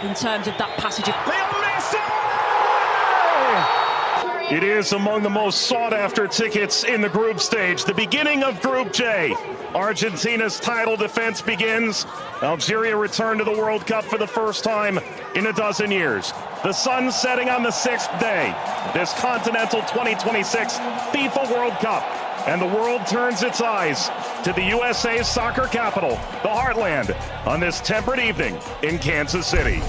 in terms of that passage of Lionel Messi! It is among the most sought-after tickets in the group stage. The beginning of Group J. Argentina's title defense begins. Algeria returned to the World Cup for the first time in a dozen years. The sun setting on the 6th day. This Continental 2026 FIFA World Cup. And the world turns its eyes to the USA's soccer capital, the Heartland, on this temperate evening in Kansas City.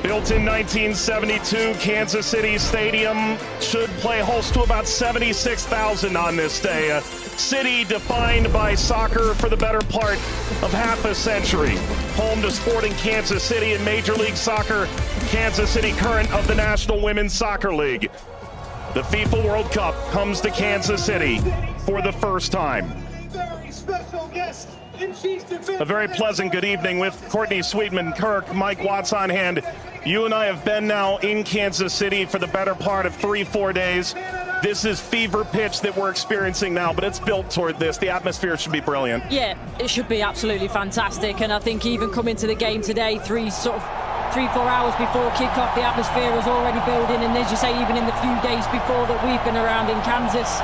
Built in 1972, Kansas City Stadium should play host to about 76,000 on this day. A city defined by soccer for the better part of half a century. Home to Sporting Kansas City in Major League Soccer, Kansas City Current of the National Women's Soccer League. The FIFA World Cup comes to Kansas City for the first time. A very pleasant good evening with Courtney Sweetman-Kirk, Mike Watts on hand. You and I have been now in Kansas City for the better part of 3-4 days. This is fever pitch that we're experiencing now, but it's built toward this. The atmosphere should be brilliant. Yeah, it should be absolutely fantastic. And I think even coming to the game today, 3-4 hours before kickoff, the atmosphere was already building. And as you say, even in the few days before that we've been around in Kansas,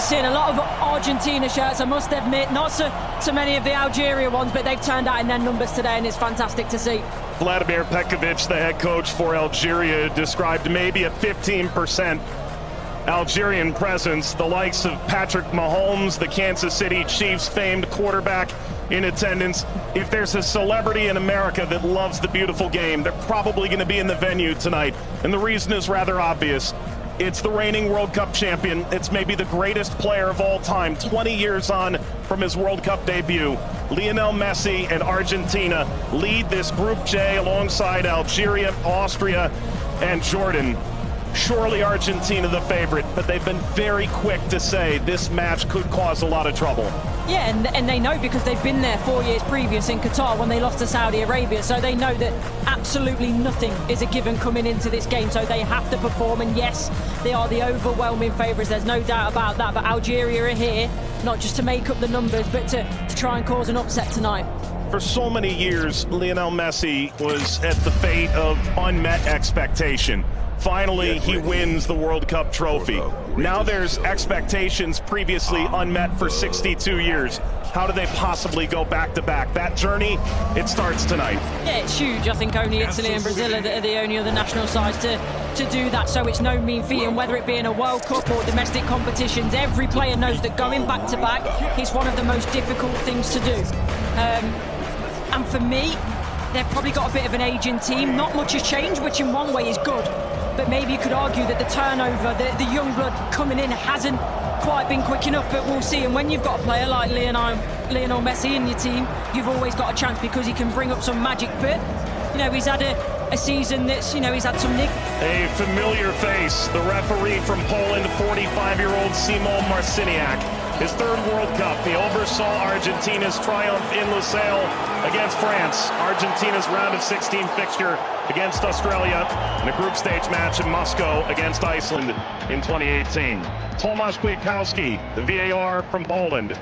seeing a lot of Argentina shirts, I must admit, not so many of the Algeria ones, but they've turned out in their numbers today, and it's fantastic to see. Vladimir Petkovic, the head coach for Algeria, described maybe a 15% Algerian presence. The likes of Patrick Mahomes, the Kansas City Chiefs famed quarterback, in attendance. If there's a celebrity in America that loves the beautiful game, they're probably going to be in the venue tonight. And the reason is rather obvious. It's the reigning World Cup champion. It's maybe the greatest player of all time, 20 years on from his World Cup debut. Lionel Messi and Argentina lead this Group J alongside Algeria, Austria, and Jordan. Surely Argentina the favorite, but they've been very quick to say this match could cause a lot of trouble. Yeah, and they know because they've been there 4 years previous in Qatar when they lost to Saudi Arabia, so they know that absolutely nothing is a given coming into this game, so they have to perform. And yes, they are the overwhelming favourites, there's no doubt about that, but Algeria are here not just to make up the numbers, but to try and cause an upset tonight. For so many years, Lionel Messi was at the fate of unmet expectation. Finally, he wins the World Cup trophy. Now there's expectations previously unmet for 62 years. How do they possibly go back-to-back? That journey, it starts tonight. Yeah, it's huge. I think only Italy and Brazil are the only other national sides to do that, so it's no mean feat. And whether it be in a World Cup or domestic competitions, every player knows that going back-to-back is one of the most difficult things to do. And for me, they've probably got a bit of an aging team. Not much has changed, which in one way is good. But maybe you could argue that the turnover, the young blood coming in hasn't quite been quick enough, but we'll see. And when you've got a player like Lionel Messi in your team, you've always got a chance because he can bring up some magic. But, you know, he's had a season that's, you know, he's had some nick. A familiar face, the referee from Poland, 45-year-old Szymon Marciniak. His third World Cup, he oversaw Argentina's triumph in Lusail against France, Argentina's round of 16 fixture against Australia, and a group stage match in Moscow against Iceland in 2018. Tomasz Kwiatkowski, the VAR from Poland.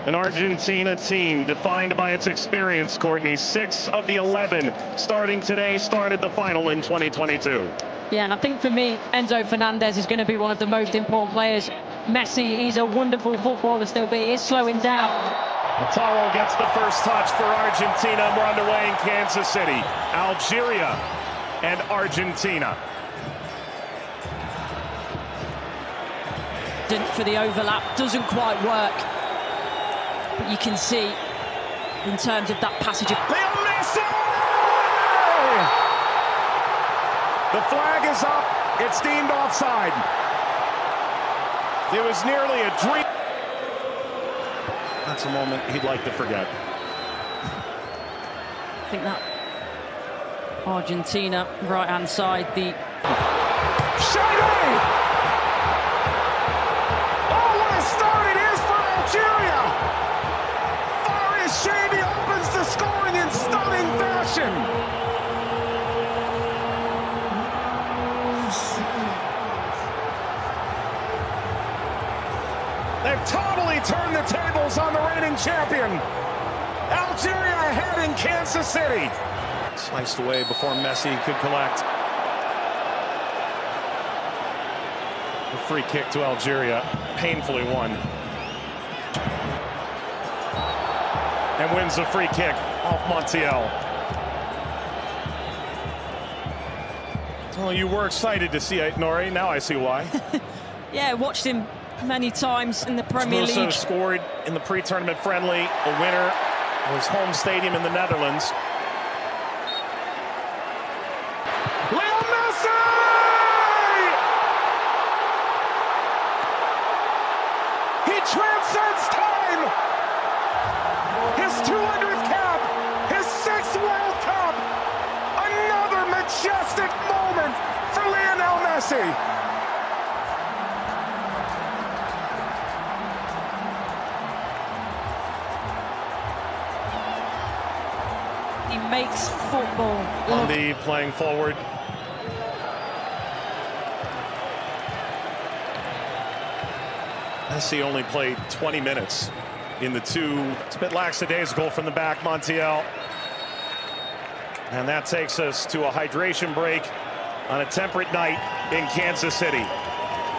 An Argentina team defined by its experience, Courtney. 6 of the 11 starting today started the final in 2022. Yeah, and I think for me, Enzo Fernandez is going to be one of the most important players. Messi, he's a wonderful footballer still, but he is slowing down. Lautaro gets the first touch for Argentina. We're underway in Kansas City. Algeria and Argentina. For the overlap, doesn't quite work. But you can see, in terms of that passage of Lionel Messi! The flag is up. It's deemed offside. It was nearly a dream. That's a moment he'd like to forget. I think that Argentina, right-hand side, the... Shady! Oh, what a start it is for Algeria! Shady opens the scoring in stunning fashion. They've totally turned the tables on the reigning champion. Algeria ahead in Kansas City. Sliced away before Messi could collect. A free kick to Algeria, painfully won. And wins the free kick off Montiel. Well, you were excited to see it, Nori. Now I see why. Yeah, watched him many times in the Premier League. Also scored in the pre-tournament friendly, a winner of his home stadium in the Netherlands. Lionel Messi! He transcends time! His 200th cap, his 6th World Cup! Another majestic moment for Lionel Messi! He makes football. Andy playing forward. Messi only played 20 minutes in the two. It's a bit lackadaisical from the back, Montiel. And that takes us to a hydration break on a temperate night in Kansas City.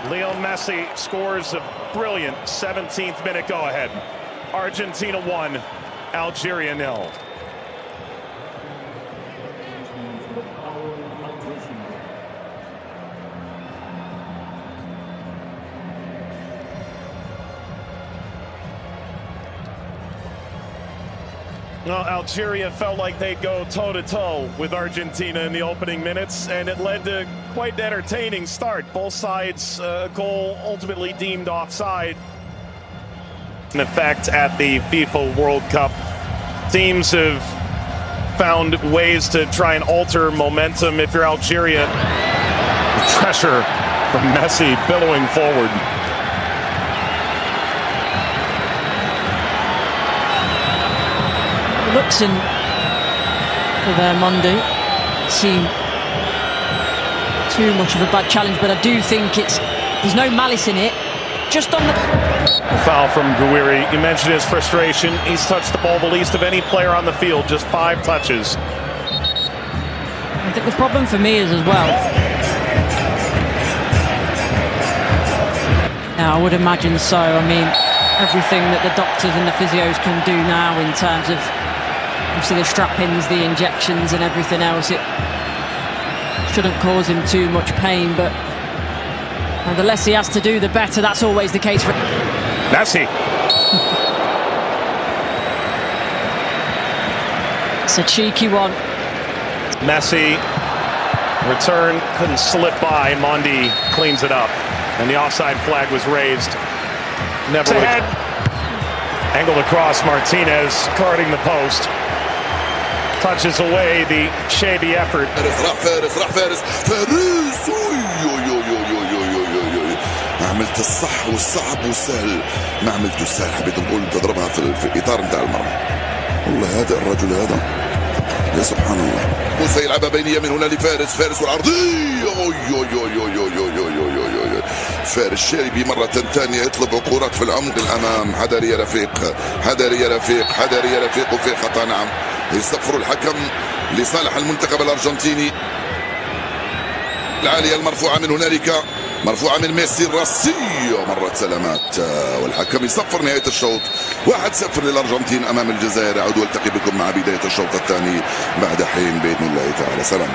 Lionel Messi scores a brilliant 17th minute go-ahead. Argentina 1, Algeria 0. Well, Algeria felt like they'd go toe-to-toe with Argentina in the opening minutes, and it led to quite an entertaining start. Both sides, goal ultimately deemed offside. In effect, at the FIFA World Cup, teams have found ways to try and alter momentum. If you're Algeria, the pressure from Messi billowing forward. Looks in for their Monday seem too much of a bad challenge, but I do think there's no malice in it. Just on the foul from Gouiri. You mentioned his frustration. He's touched the ball the least of any player on the field, just 5 touches. I think the problem for me is as well. Now, I would imagine so. I mean, everything that the doctors and the physios can do now in terms of obviously the strap-ins, the injections and everything else, it shouldn't cause him too much pain, but the less he has to do, the better. That's always the case for Messi. It's a cheeky one. Messi, return, couldn't slip by. Mondi cleans it up, and the offside flag was raised. Never ahead. Angled across, Martinez guarding the post. Touches away the shabby effort. ما عملت الصح والصعب والسهل، ما عملت السهل. حبيت نقول تضربها في الاطار نتاع المرمى. والله هذا الرجل هذا يا سبحان الله. موسى يلعبها بينيه من هنا لفارس، فارس والعرضيه. فارس شاربي مرة ثانية يطلب عقورات في العمق الأمام. حذر يا رفيق، حذر يا رفيق، حذر يا رفيق. وفي خطأ. نعم، يصفر الحكم لصالح المنتخب الأرجنتيني. العالية المرفوعة من هنالك، مرفوعة من ميسي الراسية. مرت سلامات، والحكم يصفر نهاية الشوط. 1-0 للأرجنتين أمام الجزائر. أعود والتقي بكم مع بداية الشوط الثاني بعد حين بإذن الله تعالى. سلام.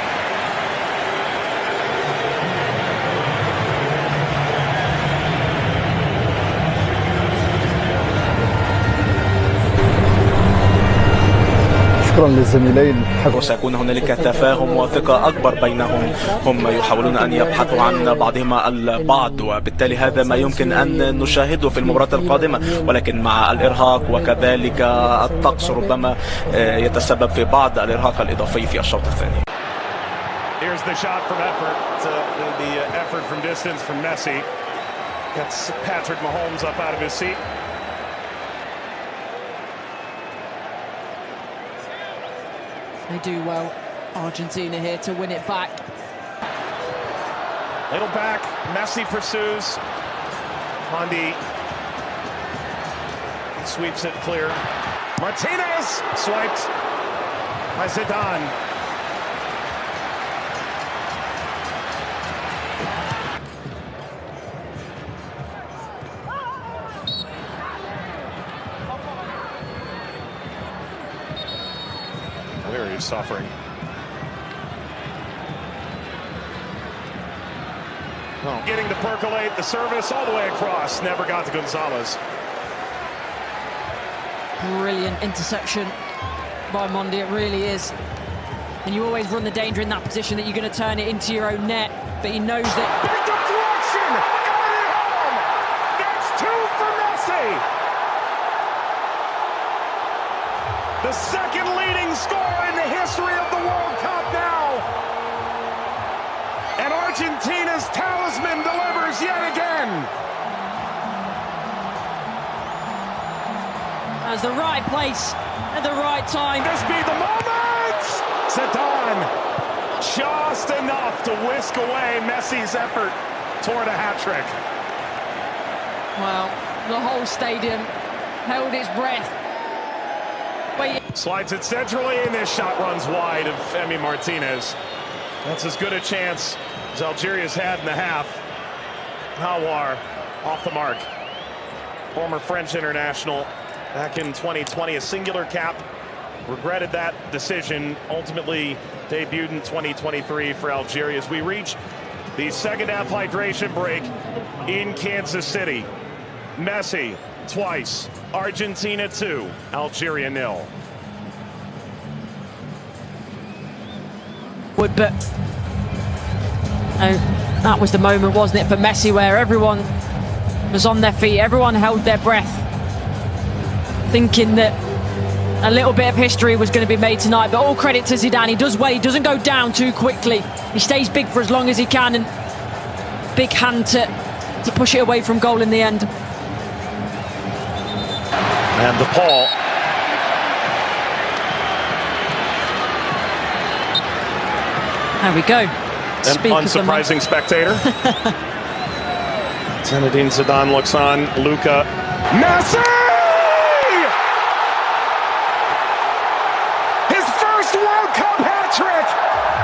شكرا للزميلين. وسيكون هنالك تفاهم وثقة أكبر بينهم. هم يحاولون أن يبحثوا عن بعضهما البعض، وبالتالي هذا ما يمكن أن نشاهده في المباراة القادمة، ولكن مع الإرهاق وكذلك الطقس ربما يتسبب في بعض الإرهاق الإضافي في الشوط الثاني. Here's the shot from effort. The effort from distance from Messi. Gets Patrick Mahomes up out of his seat. They do well, Argentina here to win it back. Little back, Messi pursues. Mondi Sweeps it clear. Martinez swiped by Zidane. Where he's suffering. Oh. Getting to percolate the service all the way across. Never got to Gonzalez. Brilliant interception by Mondi, it really is. And you always run the danger in that position that you're going to turn it into your own net, but he knows that. Big deflection! Got it home! That's 2 for Messi! The second leading scorer in the history of the World Cup now! And Argentina's talisman delivers yet again! As the right place at the right time. This be the moment! Zidane just enough to whisk away Messi's effort toward a hat-trick. Well, the whole stadium held its breath. Slides it centrally, and this shot runs wide of Emi Martinez. That's as good a chance as Algeria's had in the half. Hawar off the mark. Former French international back in 2020, a singular cap. Regretted that decision. Ultimately debuted in 2023 for Algeria as we reach the second half hydration break in Kansas City. Messi twice. Argentina 2, Algeria 0. But that was the moment, wasn't it, for Messi, where everyone was on their feet, everyone held their breath, thinking that a little bit of history was going to be made tonight. But all credit to Zidane. He does well, he doesn't go down too quickly. He stays big for as long as he can, and big hand to push it away from goal in the end. And the Paul. There we go. An unsurprising spectator. Zinedine Zidane looks on. Luka. Messi! His first World Cup hat-trick!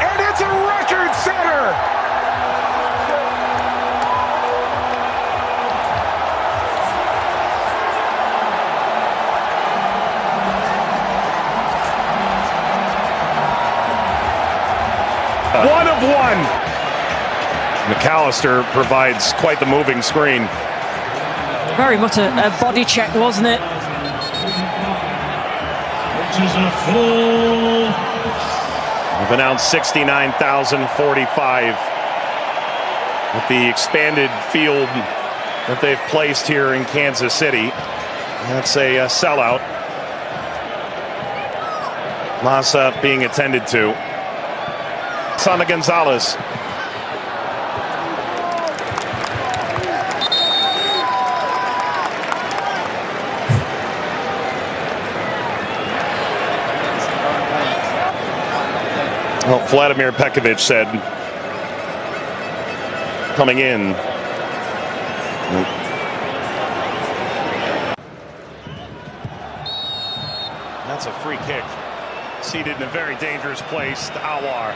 And it's a record setter! One of one. McAllister provides quite the moving screen. Very much a body check, wasn't it? We've announced 69,045 with the expanded field that they've placed here in Kansas City. That's a sellout. Massa being attended to. Sana Gonzalez. Well, Vladimir Pekovic said coming in. That's a free kick. Seated in a very dangerous place to Awar.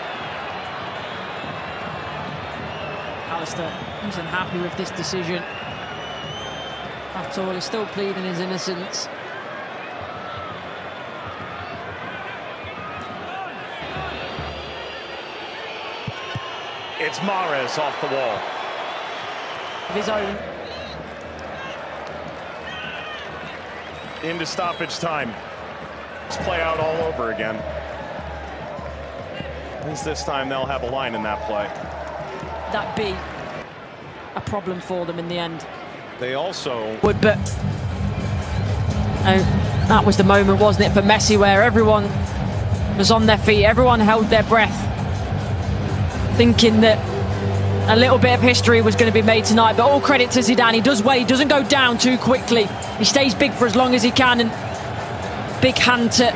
Alistair isn't happy with this decision at all. He's still pleading his innocence. It's Mahrez off the wall. Of his own. Into stoppage time. Let's play out all over again. At least this time they'll have a line in that play. That be a problem for them in the end. They also But that was the moment, wasn't it, for Messi, where everyone was on their feet, everyone held their breath, thinking that a little bit of history was going to be made tonight. But all credit to Zidane. He does well, he doesn't go down too quickly. He stays big for as long as he can, and big hand to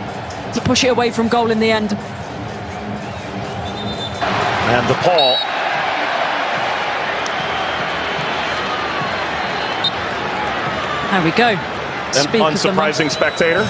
push it away from goal in the end. And the Paul. There we go. An unsurprising spectator.